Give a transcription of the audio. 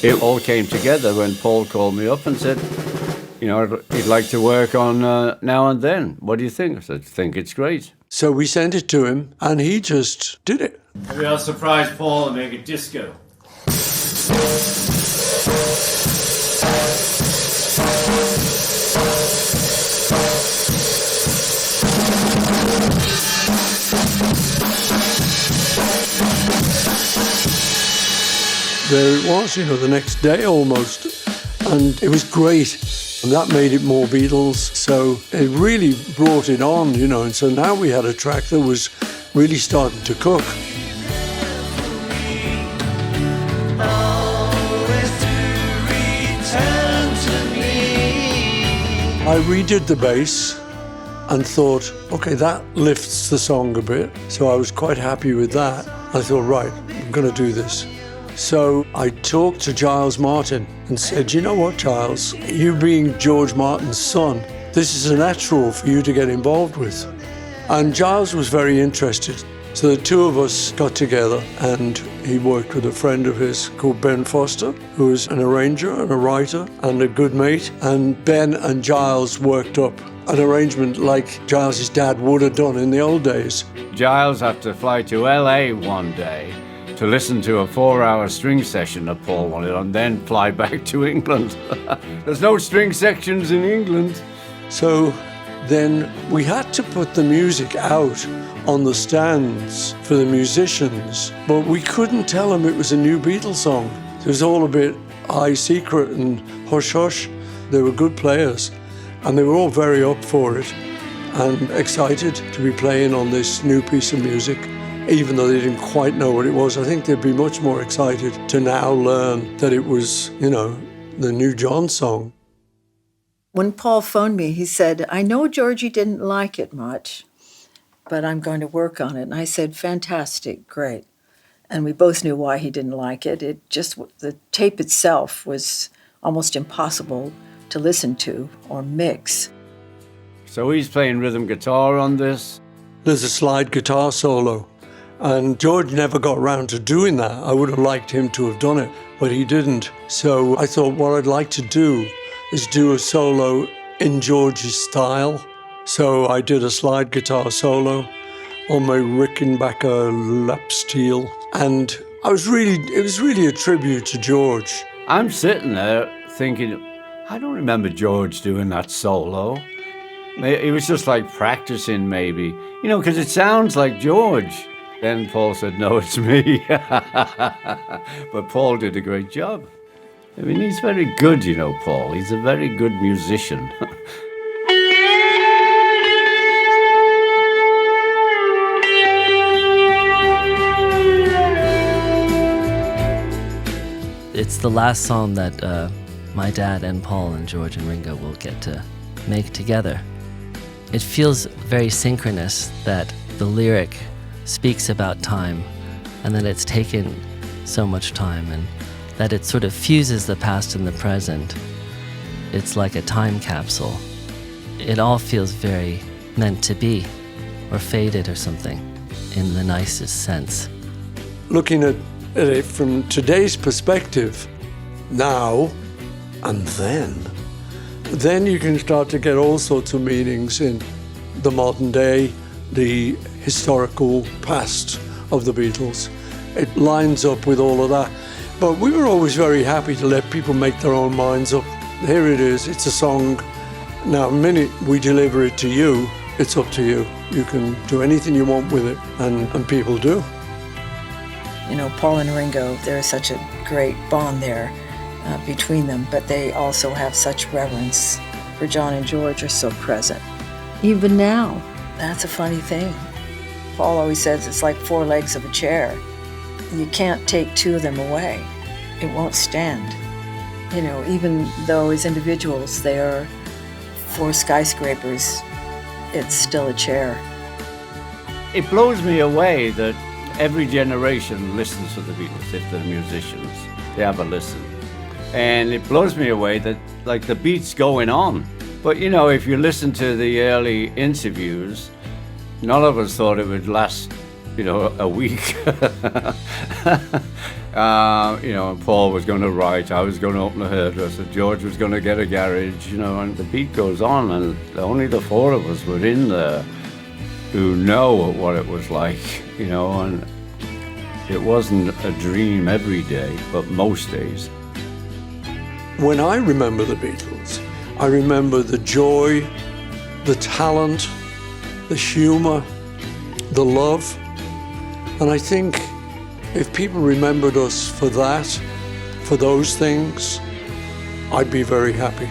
It all came together when Paul called me up and said, he'd like to work on Now and Then. What do you think? I said, I think it's great. So we sent it to him, and he just did it. Maybe I'll surprise Paul and make it disco. There it was, the next day almost, and it was great. And that made it more Beatles, so it really brought it on, and so now we had a track that was really starting to cook. I redid the bass and thought, okay, that lifts the song a bit, so I was quite happy with that. I thought, right, I'm going to do this. So I talked to Giles Martin and said, you know what, Giles, you being George Martin's son, this is a natural for you to get involved with. And Giles was very interested. So the two of us got together and he worked with a friend of his called Ben Foster, who was an arranger and a writer and a good mate. And Ben and Giles worked up an arrangement like Giles' dad would have done in the old days. Giles had to fly to LA one day to listen to a 4-hour string session that Paul wanted and then fly back to England. There's no string sections in England. So then we had to put the music out on the stands for the musicians, but we couldn't tell them it was a new Beatles song. It was all a bit high secret and hush-hush. They were good players and they were all very up for it and excited to be playing on this new piece of music. Even though they didn't quite know what it was, I think they'd be much more excited to now learn that it was, the new John song. When Paul phoned me, he said, I know Georgie didn't like it much, but I'm going to work on it. And I said, fantastic, great. And we both knew why he didn't like it. The tape itself was almost impossible to listen to or mix. So he's playing rhythm guitar on this. There's a slide guitar solo. And George never got around to doing that. I would have liked him to have done it, but he didn't. So I thought what I'd like to do is do a solo in George's style. So I did a slide guitar solo on my Rickenbacker lap steel. And it was really a tribute to George. I'm sitting there thinking, I don't remember George doing that solo. It was just like practicing maybe, because it sounds like George. Then Paul said, no, it's me. But Paul did a great job. I mean, he's very good, Paul. He's a very good musician. It's the last song that my dad and Paul and George and Ringo will get to make together. It feels very synchronous that the lyric speaks about time and that it's taken so much time and that it sort of fuses the past and the present. It's like a time capsule. It all feels very meant to be or fated or something in the nicest sense. Looking at it from today's perspective, now and then you can start to get all sorts of meanings in the modern day, the historical past of the Beatles. It lines up with all of that. But we were always very happy to let people make their own minds up. Here it is, it's a song. Now, the minute we deliver it to you, it's up to you. You can do anything you want with it, and people do. Paul and Ringo, there's such a great bond there between them, but they also have such reverence for John and George are so present. Even now, that's a funny thing. Paul always says it's like 4 legs of a chair. You can't take 2 of them away. It won't stand. Even though as individuals they are 4 skyscrapers, it's still a chair. It blows me away that every generation listens to the Beatles if they're musicians. They have a listen. And it blows me away that, the beat's going on. But, if you listen to the early interviews, none of us thought it would last, a week. And Paul was going to write, I was going to open a hairdresser, George was going to get a garage, and the beat goes on, and only the four of us were in there who know what it was like, and it wasn't a dream every day, but most days. When I remember the Beatles, I remember the joy, the talent, the humor, the love, and I think if people remembered us for that, for those things, I'd be very happy.